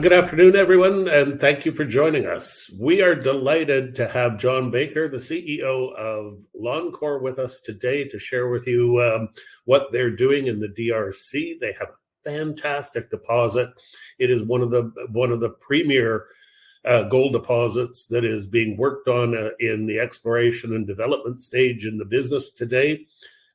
Good afternoon, everyone, and thank you for joining us. We are delighted to have John Baker, the CEO of Loncor, with us today to share with you what they're doing in the DRC. They have a fantastic deposit. It is one of the premier gold deposits that is being worked on in the exploration and development stage in the business today.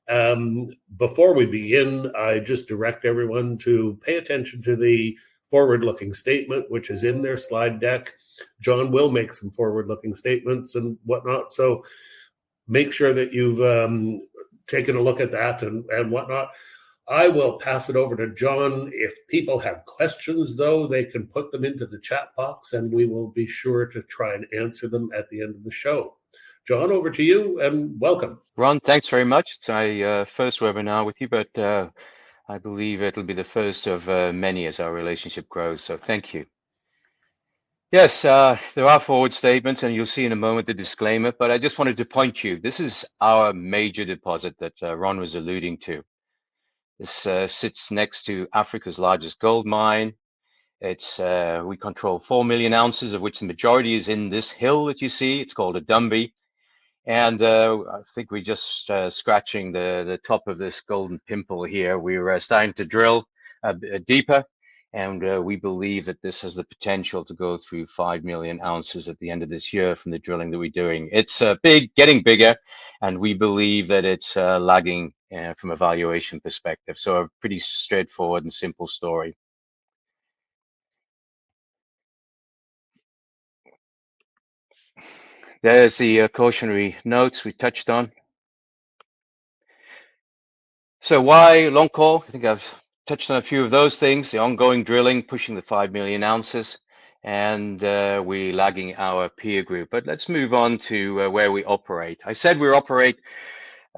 Before we begin, I just direct everyone to pay attention to the forward-looking statement, which is in their slide deck. John will make some forward-looking statements and whatnot, so make sure that you've taken a look at that and whatnot. I will pass it over to John. If people have questions, though, they can put them into the chat box, and we will be sure to try and answer them at the end of the show. John, over to you, and welcome. Ron, thanks very much. It's my first webinar with you, but I believe it'll be the first of many as our relationship grows, so thank you. Yes, there are forward statements, and you'll see in a moment the disclaimer, but I just wanted to point you. This is our major deposit that Ron was alluding to. This sits next to Africa's largest gold mine. We control 4 million ounces, of which the majority is in this hill that you see. It's called Adumbi. And I think we're just scratching the top of this golden pimple here. We're starting to drill deeper, and we believe that this has the potential to go through 5 million ounces at the end of this year from the drilling that we're doing. It's getting bigger, and we believe that it's lagging from a valuation perspective. So a pretty straightforward and simple story. There's the cautionary notes we touched on. So why Loncor? I think I've touched on a few of those things. The ongoing drilling, pushing the 5 million ounces, and we're lagging our peer group. But let's move on to where we operate. I said we operate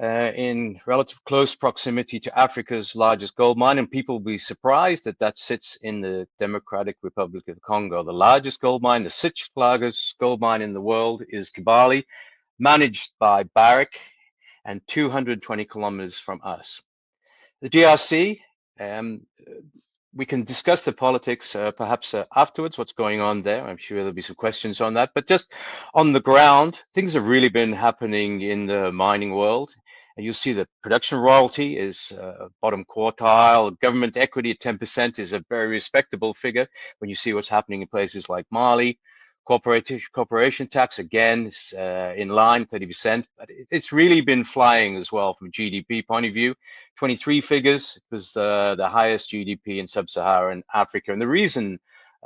in relative close proximity to Africa's largest gold mine, and people will be surprised that that sits in the Democratic Republic of Congo. The largest gold mine, the sixth largest gold mine in the world, is Kibali, managed by Barrick, and 220 kilometers from us. The DRC, we can discuss the politics perhaps afterwards, what's going on there. I'm sure there'll be some questions on that. But just on the ground, things have really been happening in the mining world. And you'll see the production royalty is bottom quartile. Government equity at 10% is a very respectable figure when you see what's happening in places like Mali. Corporation tax, again, is in line, 30%. But it's really been flying as well from a GDP point of view. 23 figures was the highest GDP in sub-Saharan Africa. And the reason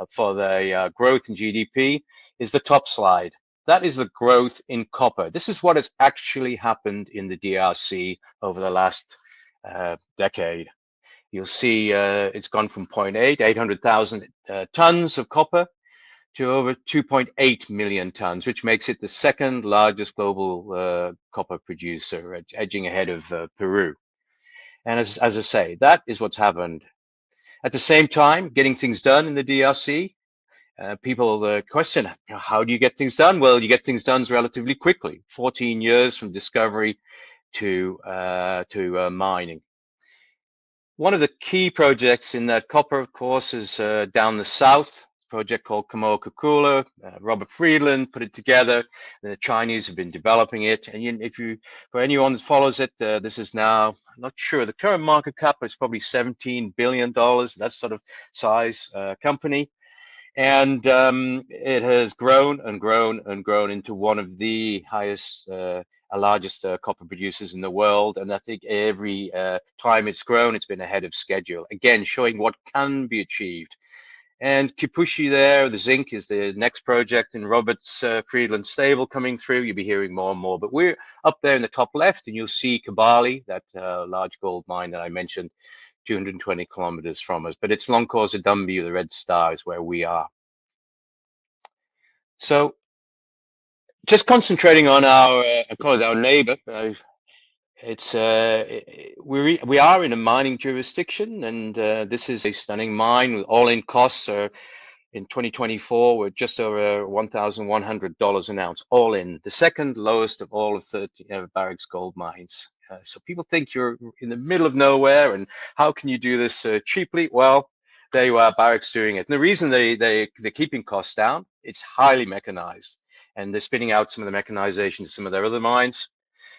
for the growth in GDP is the top slide. That is the growth in copper. This is what has actually happened in the DRC over the last decade. You'll see it's gone from 800,000 tons of copper to over 2.8 million tons, which makes it the second largest global copper producer, edging ahead of Peru. And as I say, that is what's happened. At the same time, getting things done in the DRC, people question, how do you get things done? Well, you get things done relatively quickly, 14 years from discovery to mining. One of the key projects in that copper, of course, is down the south, a project called Kamoa-Kakula. Robert Friedland put it together. The Chinese have been developing it. And for anyone that follows it, this is now, I'm not sure, the current market cap is probably $17 billion, that sort of size company. And it has grown and grown and grown into one of the largest copper producers in the world. And I think every time it's grown, it's been ahead of schedule. Again, showing what can be achieved. And Kipushi there, the zinc, is the next project in Robert's Friedland stable coming through. You'll be hearing more and more. But we're up there in the top left, and you'll see Kibali, that large gold mine that I mentioned, 220 kilometers from us. But it's Loncor's Adumbi, the red star, is where we are. So just concentrating on I call it our neighbor. We are in a mining jurisdiction, and this is a stunning mine with all-in costs in 2024 were just over $1,100 an ounce, all in, the second lowest of all of Barrick's gold mines. So people think you're in the middle of nowhere, and how can you do this cheaply? Well, there you are, Barrick's doing it. And the reason they're keeping costs down, it's highly mechanized, and they're spinning out some of the mechanization to some of their other mines.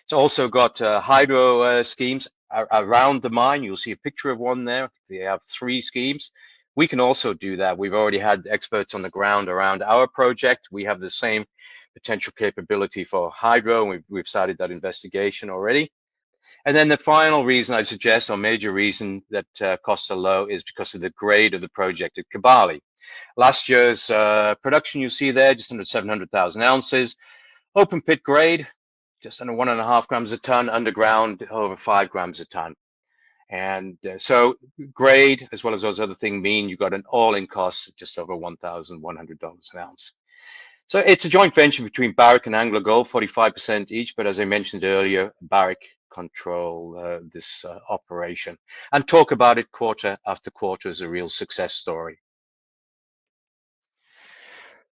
It's also got hydro schemes around the mine. You'll see a picture of one there. They have 3 schemes. We can also do that. We've already had experts on the ground around our project. We have the same potential capability for hydro, and we've started that investigation already. And then the final reason I'd suggest, or major reason that costs are low, is because of the grade of the project at Kibali. Last year's production you see there, just under 700,000 ounces. Open pit grade, just under 1.5 grams a ton, underground over 5 grams a ton. And so grade, as well as those other things, mean you've got an all-in cost of just over $1,100 an ounce. So it's a joint venture between Barrick and AngloGold, 45% each, but as I mentioned earlier, Barrick control this operation and talk about it quarter after quarter as a real success story.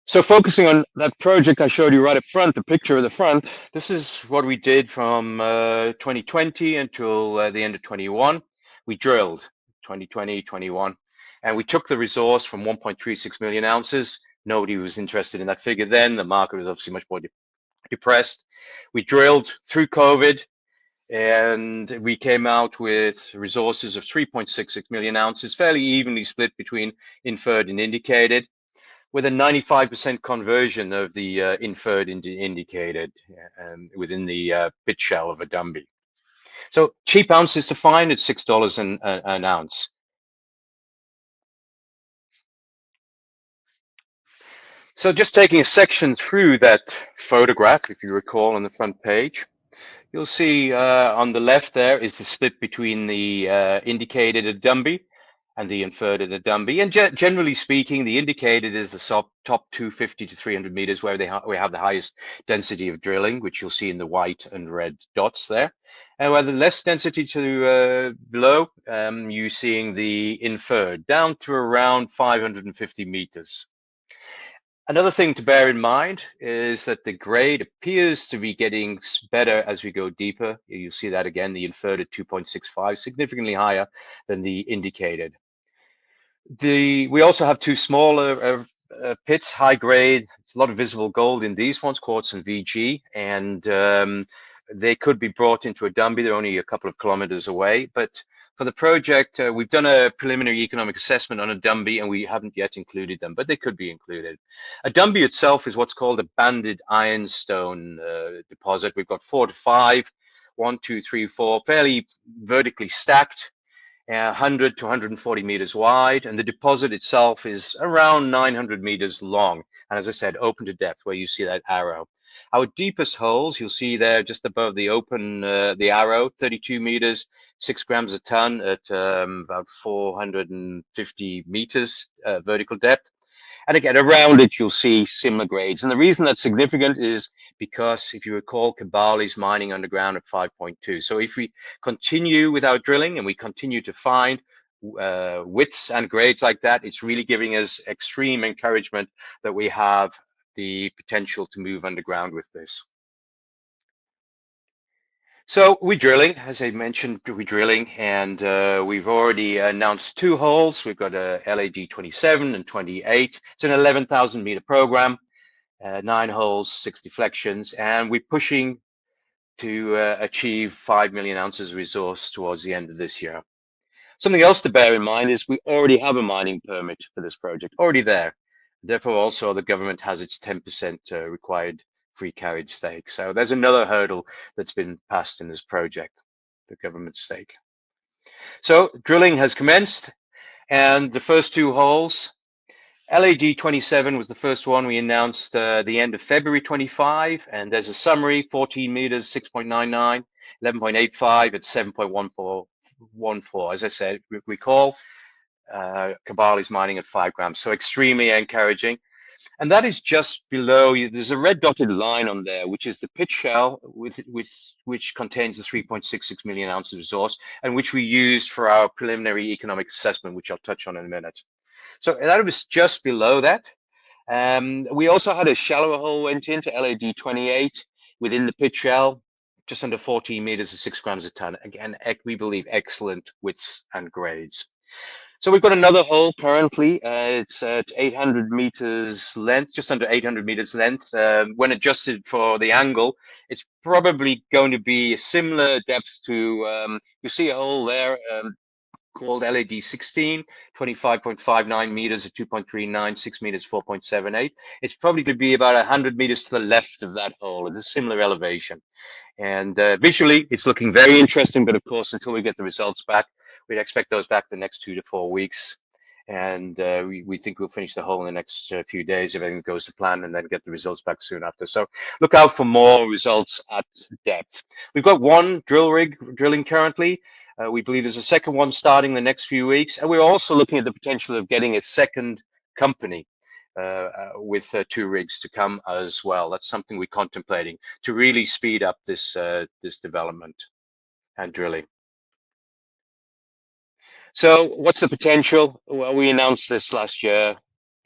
So focusing on that project I showed you right up front, the picture of the front, this is what we did from 2020 until the end of 21. We drilled 2020, 21, and we took the resource from 1.36 million ounces. Nobody was interested in that figure then. The market was obviously much more depressed. We drilled through COVID, and we came out with resources of 3.66 million ounces, fairly evenly split between inferred and indicated, with a 95% conversion of the inferred into indicated within the pit shell of Adumbi. So cheap ounces to find at $6 an ounce. So just taking a section through that photograph, if you recall on the front page, you'll see on the left there is the split between the indicated Adumbi and the inferred at Adumbi. And generally speaking, the indicated is the top 250 to 300 meters where we have the highest density of drilling, which you'll see in the white and red dots there. And where the less density to below, you're seeing the inferred down to around 550 meters. Another thing to bear in mind is that the grade appears to be getting better as we go deeper. You'll see that again, the inferred at 2.65, significantly higher than the indicated. We also have 2 smaller pits, high grade. It's a lot of visible gold in these ones, quartz and VG, and they could be brought into Adumbi. They're only a couple of kilometers away, but for the project, we've done a preliminary economic assessment on Adumbi, and we haven't yet included them, but they could be included. Adumbi itself is what's called a banded ironstone deposit. We've got 4 to 5, 1, 2, 3, 4, fairly vertically stacked, 100 to 140 meters wide, and the deposit itself is around 900 meters long. And as I said, open to depth, where you see that arrow. Our deepest holes, you'll see there just above the open, the arrow, 32 meters, 6 grams a ton at about 450 meters vertical depth. And again, around it, you'll see similar grades. And the reason that's significant is because, if you recall, Kibali's mining underground at 5.2. So if we continue with our drilling and we continue to find widths and grades like that, it's really giving us extreme encouragement that we have the potential to move underground with this. So we're drilling, as I mentioned, we're drilling, and we've already announced 2 holes. We've got a LAD 27 and 28. It's an 11,000 meter program, 9 holes, 6 deflections, and we're pushing to achieve 5 million ounces of resource towards the end of this year. Something else to bear in mind is we already have a mining permit for this project, already there. Therefore, also the government has its 10% required free carried stake. So there's another hurdle that's been passed in this project, the government stake. So drilling has commenced, and the first 2 holes, LAD 27 was the first one we announced the end of February 25, and there's a summary, 14 meters, 6.99, 11.85 at 7.14. As I said, recall, Kibali's mining at 5 grams, so extremely encouraging. And that is just below you. There's a red dotted line on there, which is the pit shell, which contains the 3.66 million ounces resource, and which we used for our preliminary economic assessment, which I'll touch on in a minute. So that was just below that. We also had a shallower hole went into LAD 28 within the pit shell, just under 14 meters at 6 grams a ton. Again, we believe excellent widths and grades. So we've got another hole currently. It's at 800 meters length, just under 800 meters length. When adjusted for the angle, it's probably going to be a similar depth to, you see a hole there called LAD 16, 25.59 meters at 2.39, 6 meters, 4.78. It's probably going to be about 100 meters to the left of that hole at a similar elevation. And visually, it's looking very interesting, but of course, until we get the results back, we'd expect those back the next 2 to 4 weeks. And we think we'll finish the hole in the next few days if everything goes to plan, and then get the results back soon after. So look out for more results at depth. We've got one drill rig drilling currently. We believe there's a second one starting the next few weeks. And we're also looking at the potential of getting a second company with 2 rigs to come as well. That's something we're contemplating to really speed up this this development and drilling. So what's the potential? Well, we announced this last year.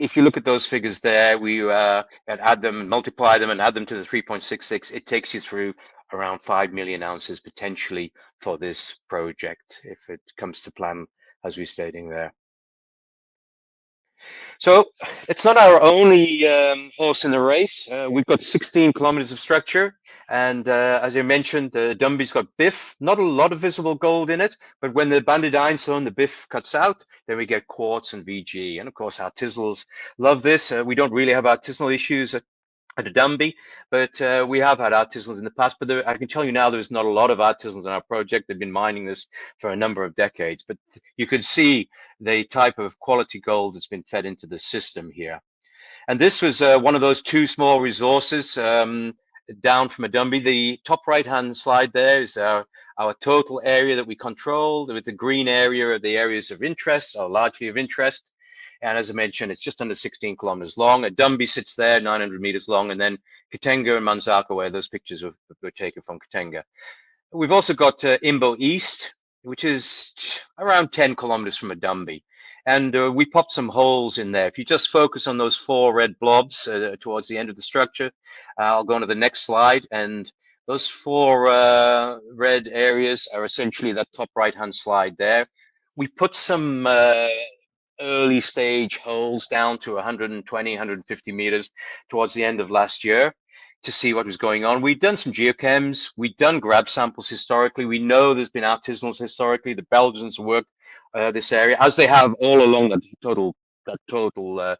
If you look at those figures there, we add them, multiply them, and add them to the 3.66. It takes you through around 5 million ounces potentially for this project if it comes to plan, as we're stating there. So it's not our only horse in the race. We've got 16 kilometers of structure. And as I mentioned, Adumbi's got BIF, not a lot of visible gold in it, but when the banded ironstone, the BIF cuts out, then we get quartz and VG. And of course, artisanals love this. We don't really have artisanal issues at Adumbi, but we have had artisanals in the past. But I can tell you now, there's not a lot of artisanals in our project. They've been mining this for a number of decades, but you could see the type of quality gold that's been fed into the system here. And this was one of those 2 small resources down from Adumbi. The top right-hand slide there is our total area that we control, with the green area of the areas of interest, or largely of interest. And as I mentioned, it's just under 16 kilometers long. Adumbi sits there, 900 meters long, and then Katenga and Manzaka, where those pictures were taken from Katenga. We've also got Imbo East, which is around 10 kilometers from Adumbi. And we popped some holes in there. If you just focus on those 4 red blobs towards the end of the structure, I'll go on to the next slide. And those 4 red areas are essentially that top right-hand slide there. We put some early stage holes down to 120, 150 meters towards the end of last year to see what was going on. We'd done some geochems. We'd done grab samples historically. We know there's been artisanals historically. The Belgians worked this area, as they have all along that total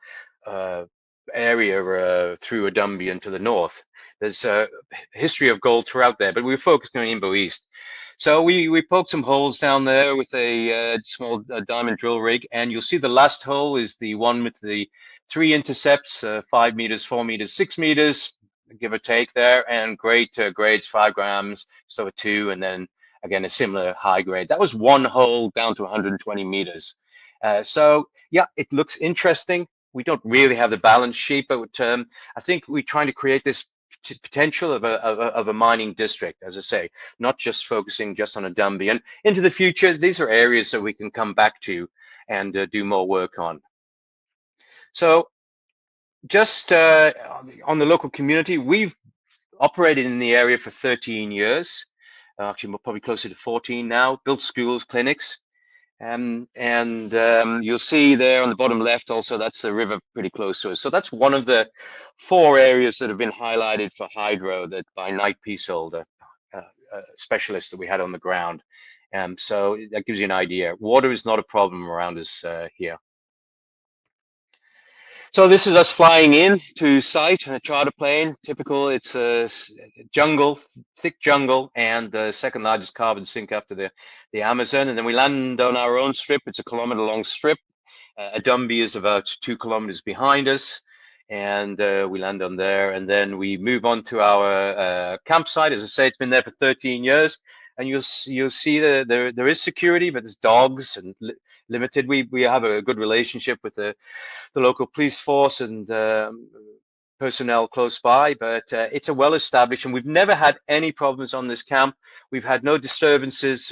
area through Adumbi and to the north. There's a history of gold throughout there, but we were focusing on Imbo East. So we poked some holes down there with a small diamond drill rig, and you'll see the last hole is the one with the 3 intercepts, 5 meters, 4 meters, 6 meters, give or take there, and great grades, 5 grams, so a 2, and then again a similar high grade. That was one hole down to 120 meters. So yeah, it looks interesting. We don't really have the balance sheet, but I think we're trying to create this potential of a mining district, as I say, not just focusing just on Adumbi. And into the future, these are areas that we can come back to and do more work on. So just on the local community, we've operated in the area for 13 years, actually probably closer to 14 now, built schools, clinics. And you'll see there on the bottom left also, that's the river pretty close to us. So that's one of the 4 areas that have been highlighted for hydro that by Knight Peacehold, a specialist that we had on the ground. So that gives you an idea. Water is not a problem around us here. So this is us flying in to site on a charter plane. Typical, it's a jungle, thick jungle, and the 2nd largest carbon sink after the Amazon. And then we land on our own strip. It's a kilometer-long strip. Adumbi is about 2 kilometers behind us, and we land on there. And then we move on to our campsite. As I say, it's been there for 13 years. And you'll see that there is security, but there's dogs and limited. We have a good relationship with the local police force and personnel close by, but it's a well-established, and we've never had any problems on this camp. We've had no disturbances,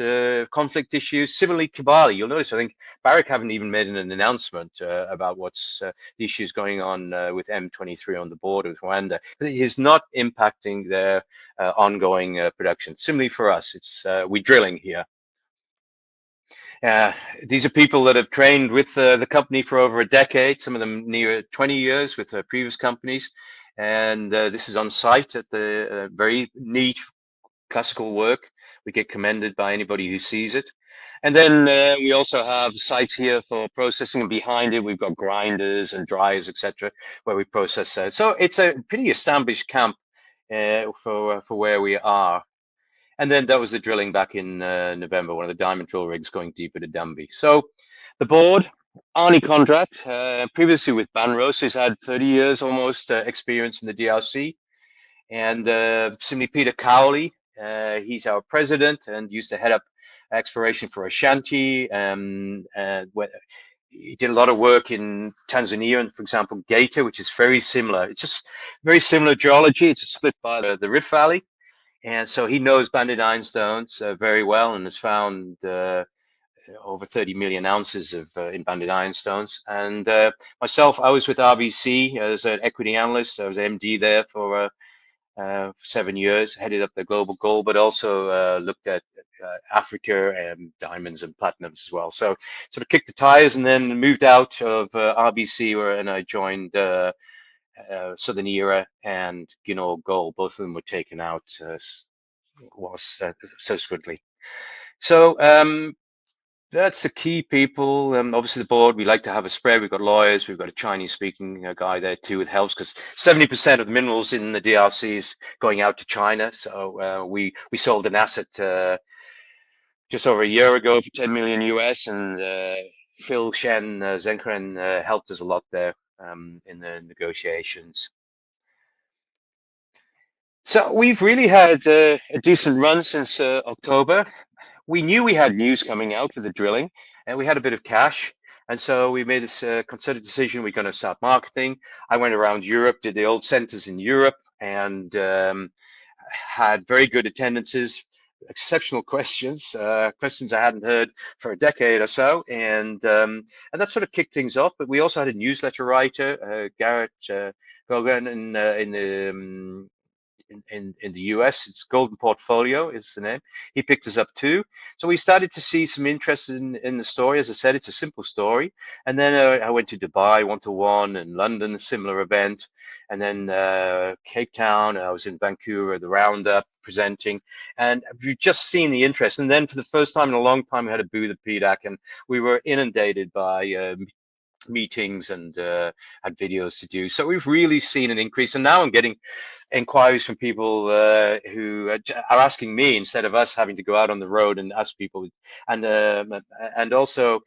conflict issues. Similarly, Kibali, you'll notice, I think Barrick haven't even made an announcement about what's the issues going on with M23 on the border with Rwanda. It is not impacting their ongoing production. Similarly for us, it's we're drilling here. These are people that have trained with the company for over a decade, some of them near 20 years with previous companies. And this is on site at the very neat classical work. We get commended by anybody who sees it. And then we also have sites here for processing, and behind it we've got grinders and dryers, etc., where we process that. So it's a pretty established camp for where we are. And then that was the drilling back in November, one of the diamond drill rigs going deeper to Adumbi. So the board, Arnie Kondrat, previously with Banros, who's had 30 years almost experience in the DRC. And similarly, Peter Cowley, he's our president and used to head up exploration for Ashanti. He did a lot of work in Tanzania and, for example, Gator, which is very similar. It's just very similar geology. It's split by the Rift Valley. And so he knows banded ironstones very well and has found over 30 million ounces of in banded ironstones. And myself, I was with RBC as an equity analyst. I was MD there for 7 years, headed up the global gold, but also looked at Africa and diamonds and platinums as well. So sort of kicked the tires and then moved out of RBC and I joined Southern Era and Guinea Gold. Both of them were taken out subsequently. So that's the key people. Obviously, the board, we like to have a spread. We've got lawyers. We've got a Chinese-speaking guy there too. It helps because 70% of the minerals in the DRC is going out to China. So we sold an asset just over a year ago for 10 million US, and Phil Shen Zenkren helped us a lot there in the negotiations. So we've really had a decent run since October. We knew we had news coming out with the drilling, and we had a bit of cash. And so we made this concerted decision. We're going to start marketing. I went around Europe, did the old centers in Europe, and had very good attendances, exceptional questions, questions I hadn't heard for a decade or so. And that sort of kicked things off. But we also had a newsletter writer, Garrett Gogan, in the US. It's Golden Portfolio is the name. He picked us up too. So we started to see some interest in the story. As I said, it's a simple story. And then I went to Dubai 1-to-1 and London, a similar event. And then Cape Town, I was in Vancouver, the Roundup presenting. And we've just seen the interest. And then for the first time in a long time, we had a booth at PDAC and we were inundated by meetings and had videos to do. So we've really seen an increase. And now I'm getting inquiries from people who are asking me instead of us having to go out on the road and ask people. And also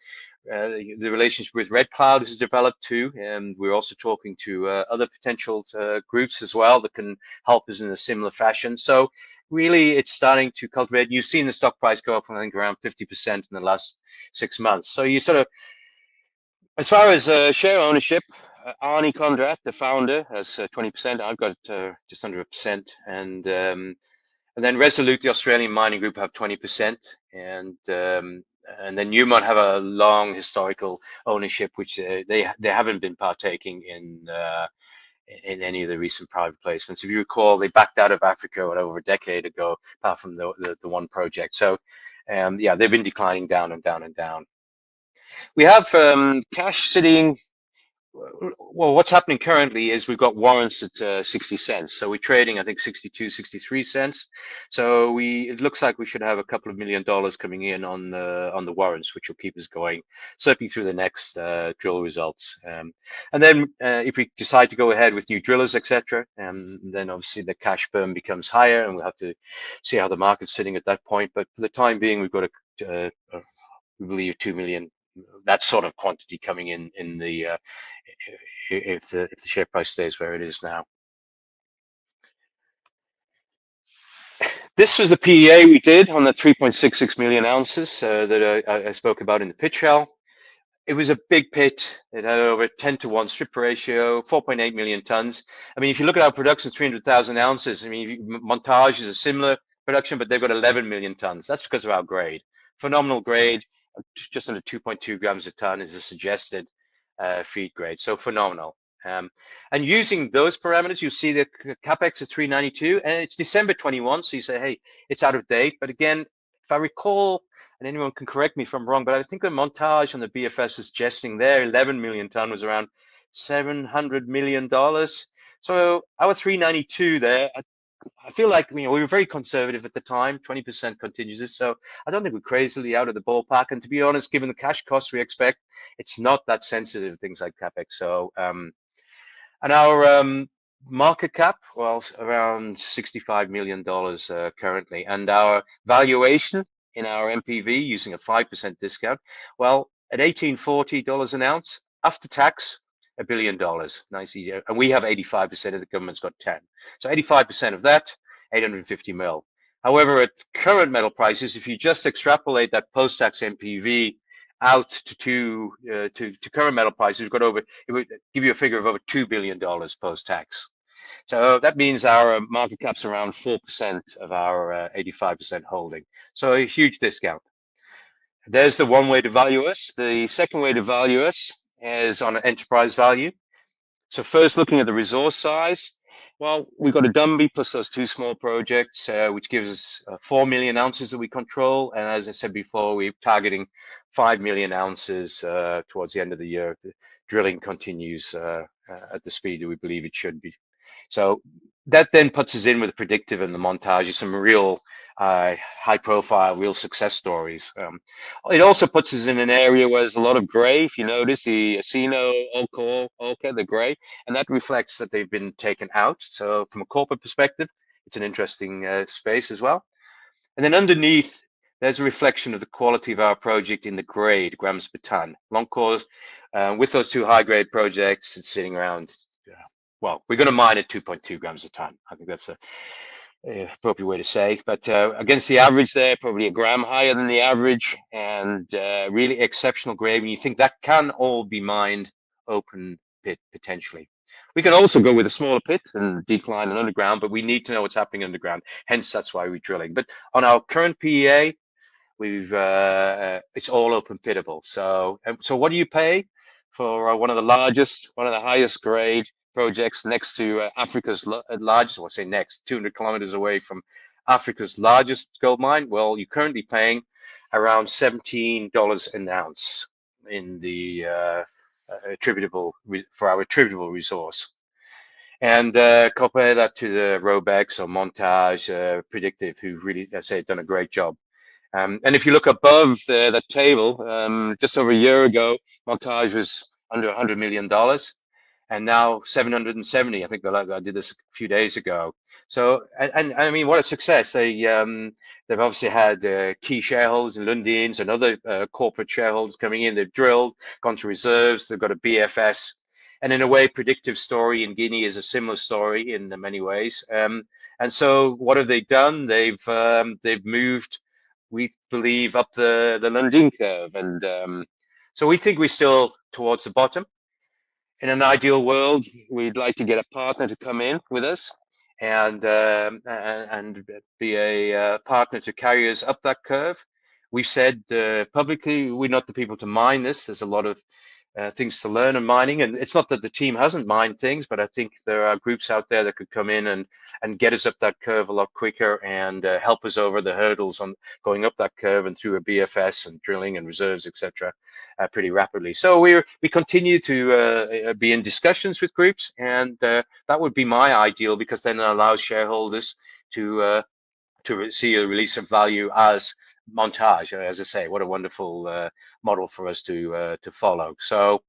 the relationship with Red Cloud has developed too. And we're also talking to other potential groups as well that can help us in a similar fashion. So really, it's starting to cultivate. You've seen the stock price go up, I think, around 50% in the last 6 months. So you sort of, as far as share ownership, Arnie Kondrat, the founder, has 20%. I've got just under 1%, and then Resolute, the Australian mining group, have 20%, and then Newmont have a long historical ownership, which they haven't been partaking in any of the recent private placements. If you recall, they backed out of Africa over a decade ago, apart from the one project. So yeah, they've been declining down and down and down. We have cash sitting. Well, what's happening currently is we've got warrants at 60 cents. So we're trading, I think, 62, 63 cents. So it looks like we should have a couple of $1 million coming in on the warrants, which will keep us going, certainly through the next drill results. And then if we decide to go ahead with new drillers, etc., then obviously the cash burn becomes higher, and we'll have to see how the market's sitting at that point. But for the time being, we've got we believe 2 million. That sort of quantity coming in the if the share price stays where it is now. This was the PEA we did on the 3.66 million ounces that I spoke about in the pit shell. It was a big pit. It had over 10-to-1 strip ratio, 4.8 million tons. I mean, if you look at our production, 300,000 ounces. I mean, Montage is a similar production, but they've got 11 million tons. That's because of our grade. Phenomenal grade. Just under 2.2 grams a ton is a suggested feed grade, so phenomenal. And using those parameters, you see the capex at 392, and it's December 21, so you say, hey, it's out of date. But again, if I recall, and anyone can correct me if I'm wrong, but I think the montage on the BFS is suggesting there 11 million ton was around $700 million. So our 392 there, I feel like we were very conservative at the time, 20% contingency. So I don't think we're crazily out of the ballpark. And to be honest, given the cash costs we expect, it's not that sensitive, things like capex. So and our market cap, well, around $65 million currently. And our valuation in our MPV using a 5% discount, well, at $18.40 an ounce, after tax, $1 billion. Nice, easy. And we have 85% of the government's got 10. So 85% of that, 850 mil. However, at current metal prices, if you just extrapolate that post-tax MPV out to current metal prices, we've got over, it would give you a figure of over $2 billion post-tax. So that means our market cap's around 4% of our 85% holding. So a huge discount. There's the one way to value us. The second way to value us is on an enterprise value. So first looking at the resource size, well, we've got Adumbi plus those two small projects, which gives us 4 million ounces that we control. And as I said before, we're targeting 5 million ounces towards the end of the year if the drilling continues at the speed that we believe it should be. So that then puts us in with the predictive and the montage, some real high profile, real success stories. It also puts us in an area where there's a lot of gray. If you notice the Asino, Olca, the gray, and that reflects that they've been taken out. So from a corporate perspective, it's an interesting space as well. And then underneath, there's a reflection of the quality of our project in the grade, grams per ton. Loncor's, with those two high grade projects, it's sitting around, well, we're going to mine at 2.2 grams a ton. I think that's a appropriate way to say, but against the average there, probably a gram higher than the average, and really exceptional grade. When you think that can all be mined open pit potentially. We can also go with a smaller pit and decline and underground, but we need to know what's happening underground. Hence, that's why we're drilling. But on our current PEA, we've it's all open pitable. So what do you pay for one of the highest grade projects next to Africa's largest, well, say next, 200 kilometers away from Africa's largest gold mine? Well, you're currently paying around $17 an ounce in the for our attributable resource. And compare that to the Robex or Montage Predictive, who've really, I say, done a great job. And if you look above that table, just over a year ago, Montage was under $100 million, and now 770. I think I did this a few days ago. So, and I mean, what a success! They've obviously had key shareholders and Lundins and other corporate shareholders coming in. They've drilled, gone to reserves. They've got a BFS, and in a way, Predictive story in Guinea is a similar story in many ways. And so, what have they done? They've moved, we believe, up the Lundin curve, and so we think we're still towards the bottom. In an ideal world, we'd like to get a partner to come in with us and be a partner to carry us up that curve. We've said publicly we're not the people to mine this. There's a lot of things to learn in mining, and it's not that the team hasn't mined things, but I think there are groups out there that could come in and get us up that curve a lot quicker and help us over the hurdles on going up that curve and through a BFS and drilling and reserves, etc. Pretty rapidly. So we continue to be in discussions with groups, and that would be my ideal, because then it allows shareholders to see a release of value as Montage. As I say, what a wonderful model for us to follow. So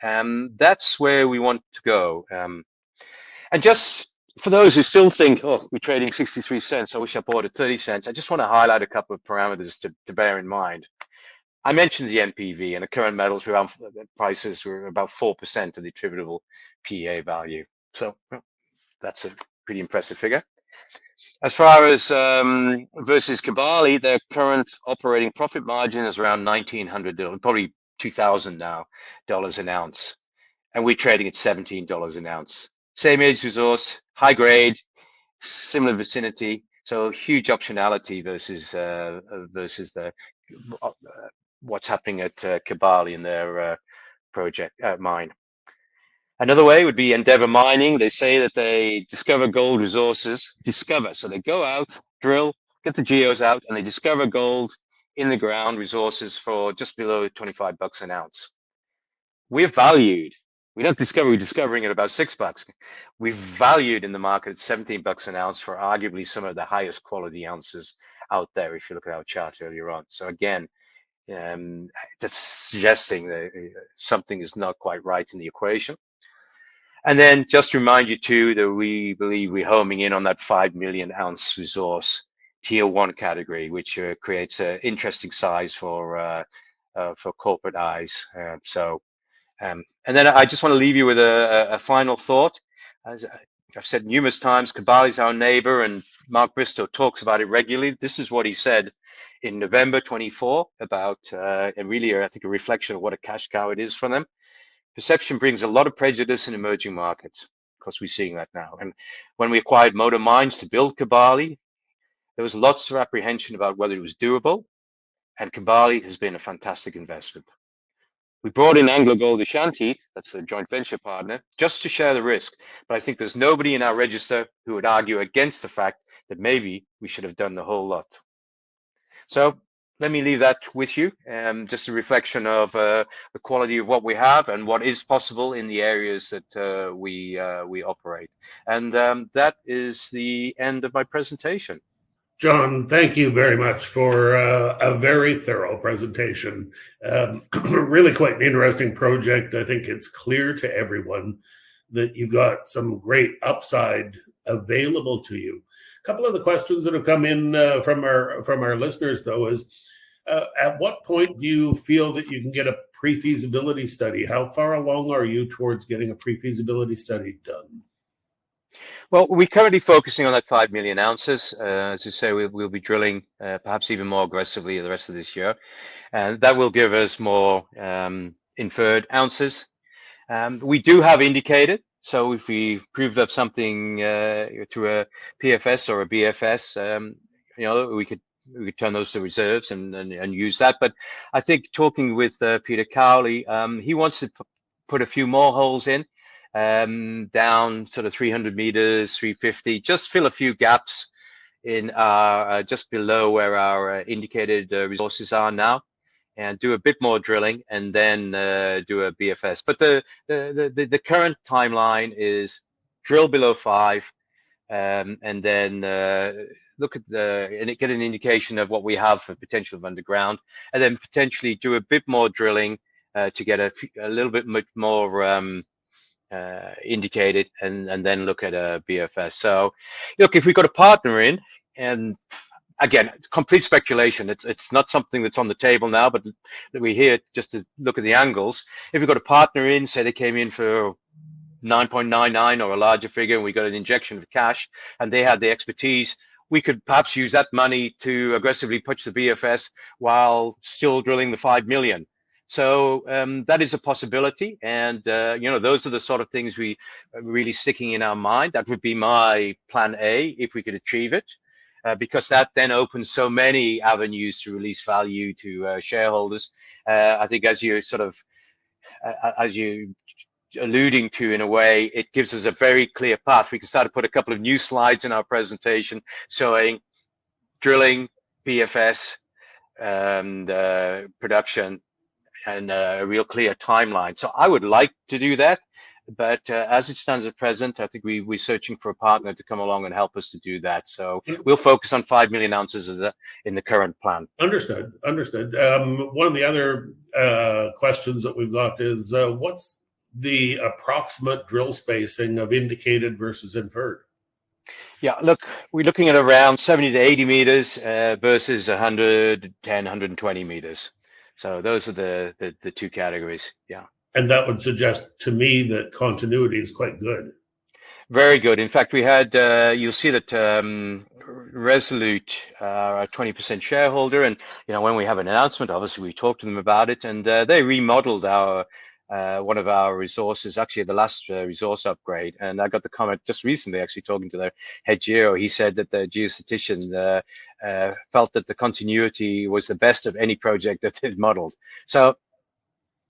that's where we want to go. And just for those who still think, oh, we're trading 63 cents, I wish I bought at 30 cents. I just want to highlight a couple of parameters to bear in mind. I mentioned the NPV, and the current metals prices were about 4% of the attributable PEA value. So that's a pretty impressive figure. As far as versus Kibali, their current operating profit margin is around $1,900, probably $2,000 now, an ounce, and we're trading at $17 an ounce. Same age resource, high grade, similar vicinity, so huge optionality versus the what's happening at Kibali in their project mine. Another way would be Endeavour Mining. They say that they discover gold resources. So they go out, drill, get the geos out, and they discover gold in the ground resources for just below $25 an ounce. We're valued. We don't discover, we're discovering at about $6. We've valued in the market at $17 an ounce for arguably some of the highest quality ounces out there, if you look at our chart earlier on. So again, that's suggesting that something is not quite right in the equation. And then just to remind you too that we believe we're homing in on that 5 million ounce resource tier 1 category, which creates an interesting size for corporate eyes. And then I just want to leave you with a final thought. As I've said numerous times, Kibali is our neighbor, and Mark Bristow talks about it regularly. This is what he said in November 24 about, and really, I think, a reflection of what a cash cow it is for them. Perception brings a lot of prejudice in emerging markets. Of course, we're seeing that now. And when we acquired Motor Mines to build Kibali, there was lots of apprehension about whether it was doable, and Kibali has been a fantastic investment. We brought in AngloGold Ashanti, that's the joint venture partner, just to share the risk. But I think there's nobody in our register who would argue against the fact that maybe we should have done the whole lot. So let me leave that with you, just a reflection of the quality of what we have and what is possible in the areas that we operate. And that is the end of my presentation. John, thank you very much for a very thorough presentation. Really quite an interesting project. I think it's clear to everyone that you've got some great upside available to you. A couple of the questions that have come in from our listeners, though, is at what point do you feel that you can get a pre-feasibility study? How far along are you towards getting a pre-feasibility study done? Well, we're currently focusing on that 5 million ounces. As you say, we'll be drilling perhaps even more aggressively the rest of this year. And that will give us more inferred ounces. We do have indicated. So if we proved up something through a PFS or a BFS, we could turn those to reserves and use that. But I think talking with Peter Cowley, he wants to put a few more holes in. Down sort of 300 meters, 350, just fill a few gaps in our just below where our indicated resources are now, and do a bit more drilling, and then do a BFS. But the current timeline is drill below 5, and then look at and get an indication of what we have for potential of underground, and then potentially do a bit more drilling to get a little bit much more indicated, and then look at a BFS. So look, if we've got a partner in, and again, complete speculation, it's not something that's on the table now, but we're here just to look at the angles. If we've got a partner in, say they came in for 9.99 or a larger figure, and we got an injection of cash, and they had the expertise, we could perhaps use that money to aggressively push the BFS while still drilling the 5 million. So that is a possibility, and those are the sort of things we are really sticking in our mind. That would be my plan A if we could achieve it, because that then opens so many avenues to release value to shareholders. I think as you alluding to in a way, it gives us a very clear path. We can start to put a couple of new slides in our presentation showing drilling, BFS, and production, and a real clear timeline. So I would like to do that, but as it stands at present, I think we're searching for a partner to come along and help us to do that. So we'll focus on 5 million ounces in the current plan. Understood. One of the other questions that we've got is what's the approximate drill spacing of indicated versus inferred? Yeah, look, we're looking at around 70 to 80 meters versus 110, 120 meters. So those are the two categories, yeah. And that would suggest to me that continuity is quite good. Very good. In fact, we had, you'll see that Resolute are a 20% shareholder, and when we have an announcement, obviously we talk to them about it, and they remodeled our one of our resources, actually the last resource upgrade. And I got the comment just recently, actually talking to their head geo. He said that the geostatistician felt that the continuity was the best of any project that they'd modeled. So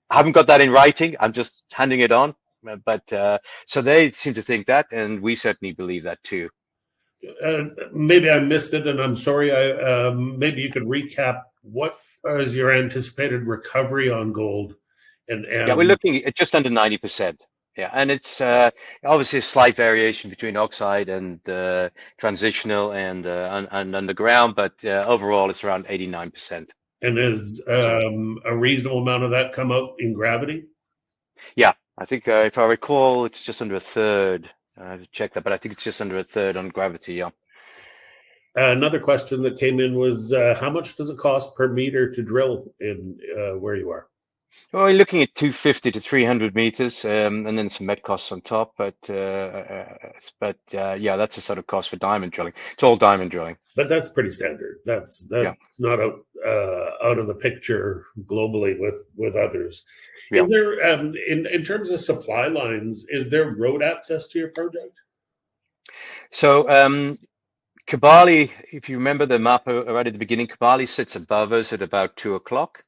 I haven't got that in writing. I'm just handing it on. But so they seem to think that, and we certainly believe that too. Maybe I missed it, and I'm sorry. Maybe you could recap what is your anticipated recovery on gold? Yeah, we're looking at just under 90%. Yeah, and it's obviously a slight variation between oxide and transitional and underground, but overall it's around 89%. And is a reasonable amount of that come out in gravity? Yeah, I think if I recall, it's just under a third. I have to check that, but I think it's just under a third on gravity. Yeah. Another question that came in was how much does it cost per meter to drill in where you are? Well, we're looking at 250 to 300 meters, and then some met costs on top. But yeah, that's the sort of cost for diamond drilling. It's all diamond drilling. But that's pretty standard. That's not out of the picture globally with others. Yeah. Is there in terms of supply lines, is there road access to your project? So Kibali, if you remember the map right at the beginning, Kibali sits above us at about 2 o'clock.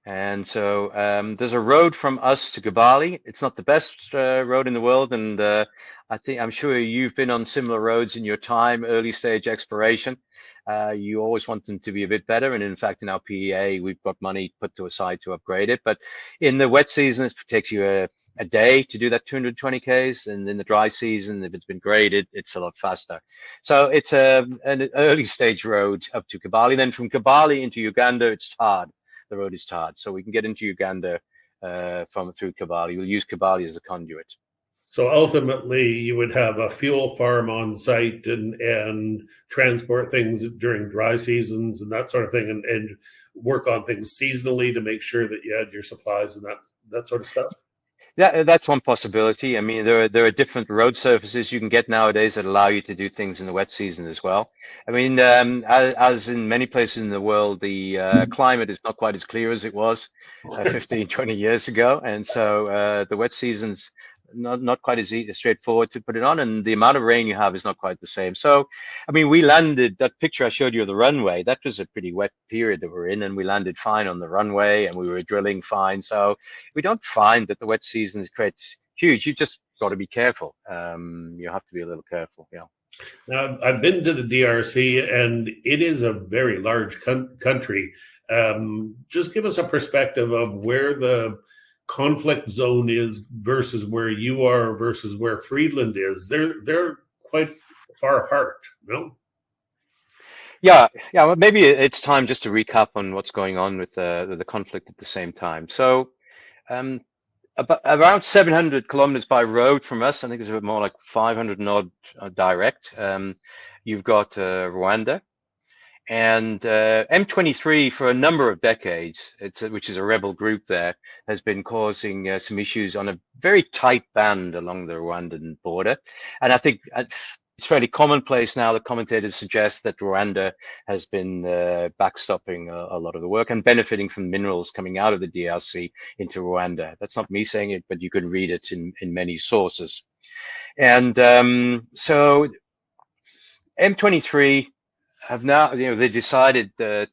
And so there's a road from us to Kibali. It's not the best road in the world. And I'm sure you've been on similar roads in your time, early stage exploration. You always want them to be a bit better. And in fact, in our PEA, we've got money put to a side to upgrade it. But in the wet season, it takes you a day to do that 220 Ks. And in the dry season, if it's been graded, it's a lot faster. So it's an early stage road up to Kibali. Then from Kibali into Uganda, it's tarred. The road is tarred, so we can get into Uganda through Kibali. We'll use Kibali as a conduit. So ultimately, you would have a fuel farm on site and transport things during dry seasons and that sort of thing, and work on things seasonally to make sure that you had your supplies and that sort of stuff. Yeah, that's one possibility. I mean, there are different road surfaces you can get nowadays that allow you to do things in the wet season as well. I mean, as in many places in the world, the climate is not quite as clear as it was 15, 20 years ago. And so the wet season's not quite as straightforward to put it on, and the amount of rain you have is not quite the same. So, I mean, we landed, that picture I showed you of the runway, that was a pretty wet period that we're in, and we landed fine on the runway, and we were drilling fine. So we don't find that the wet season creates huge. You just got to be careful. You have to be a little careful. Yeah. Now, I've been to the DRC, and it is a very large country. Just give us a perspective of where the conflict zone is versus where you are versus where Friedland is. They're quite far apart, no? Yeah. Well, maybe it's time just to recap on what's going on with the conflict at the same time. So, about around 700 kilometers by road from us, I think it's a bit more like 500 and odd direct. You've got Rwanda. And M23 for a number of decades, which is a rebel group there, has been causing some issues on a very tight band along the Rwandan border. And I think it's fairly commonplace now that commentators suggest that Rwanda has been backstopping a lot of the work and benefiting from minerals coming out of the DRC into Rwanda. That's not me saying it, but you can read it in many sources. And so M23 have now, they decided that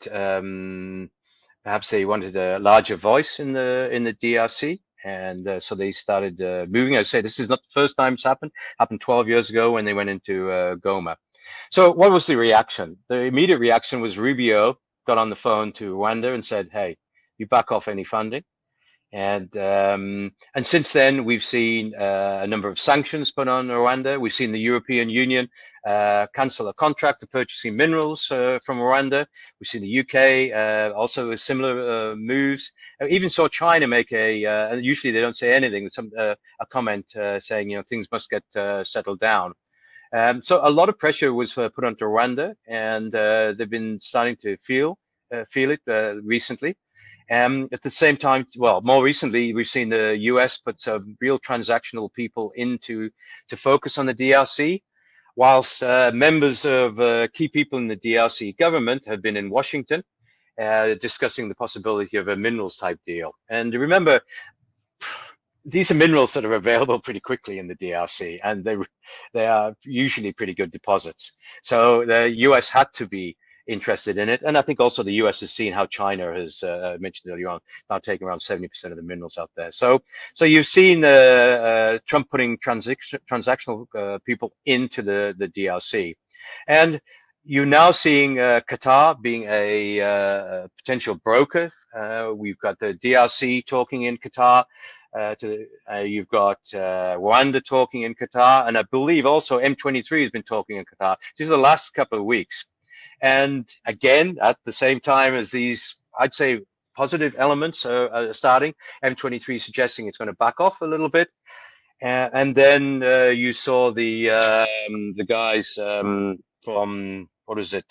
perhaps they wanted a larger voice in the DRC, and so they started moving. I say this is not the first time it's happened. Happened 12 years ago when they went into Goma. So what was the reaction? The immediate reaction was Rubio got on the phone to Rwanda and said, "Hey, you back off any funding." And since then, we've seen a number of sanctions put on Rwanda. We've seen the European Union cancel a contract of purchasing minerals from Rwanda. We've seen the UK also with similar moves. Even saw China make and usually they don't say anything, a comment saying, things must get settled down. So a lot of pressure was put onto Rwanda, and they've been starting to feel it recently. At the same time, well, more recently, we've seen the US put some real transactional people to focus on the DRC, whilst members of key people in the DRC government have been in Washington discussing the possibility of a minerals type deal. And remember, these are minerals that are available pretty quickly in the DRC, and they are usually pretty good deposits. So the US had to be interested in it, and I think also the US has seen how China has mentioned earlier on, now taking around 70% of the minerals out there. So you've seen Trump putting transactional people into the DRC, and you're now seeing Qatar being a potential broker. We've got the DRC talking in Qatar. You've got Rwanda talking in Qatar, and I believe also M23 has been talking in Qatar. These are the last couple of weeks. And again, at the same time as these, I'd say, positive elements are starting, M23 suggesting it's going to back off a little bit. And then you saw the guys from, what is it,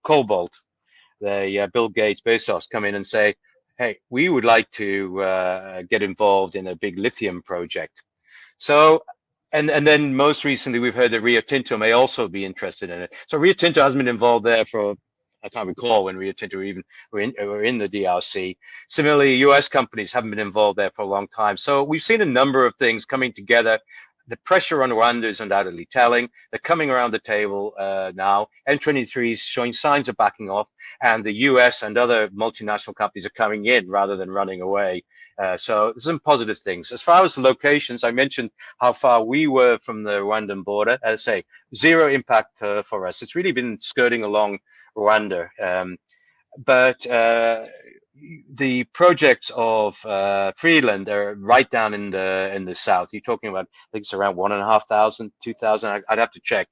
Cobalt, the Bill Gates, Bezos, come in and say, hey, we would like to get involved in a big lithium project. So, and then most recently, we've heard that Rio Tinto may also be interested in it. So Rio Tinto hasn't been involved there for, I can't recall when Rio Tinto even were in the DRC. Similarly, US companies haven't been involved there for a long time. So we've seen a number of things coming together. The pressure on Rwanda is undoubtedly telling. They're coming around the table now. M23 is showing signs of backing off, and the US and other multinational companies are coming in rather than running away. So there's some positive things. As far as the locations, I mentioned how far we were from the Rwandan border. As I say, zero impact for us. It's really been skirting along Rwanda. But the projects of Freeland are right down in the south. You're talking about, I think it's around 1,500, 2,000. I'd have to check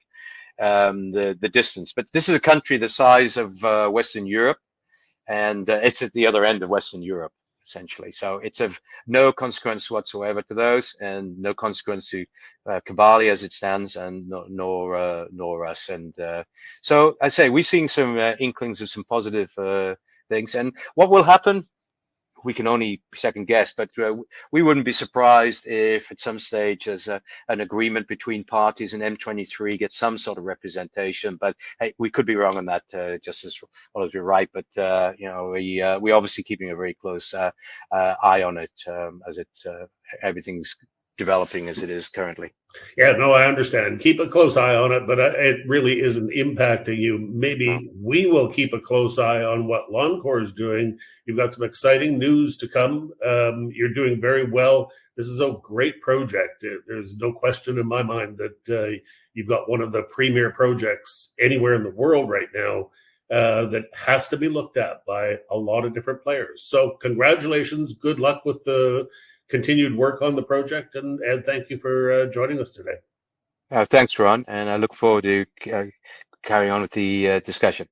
the distance. But this is a country the size of Western Europe, and it's at the other end of Western Europe, essentially. So it's of no consequence whatsoever to those, and no consequence to Kibali as it stands, and nor us. And so I say we're seeing some inklings of some positive things. And what will happen, we can only second guess, but we wouldn't be surprised if at some stage there's an agreement between parties and M23 gets some sort of representation. But hey, we could be wrong on that, just as well as we're right. But you know, we're obviously keeping a very close eye on it as everything's developing as it is currently. Yeah, no, I understand. Keep a close eye on it, but it really isn't impacting you. Maybe we will keep a close eye on what Loncor is doing. You've got some exciting news to come. You're doing very well. This is a great project. There's no question in my mind that you've got one of the premier projects anywhere in the world right now that has to be looked at by a lot of different players. So congratulations. Good luck with the continued work on the project, and thank you for joining us today. Thanks, Ron, and I look forward to carrying on with the discussion.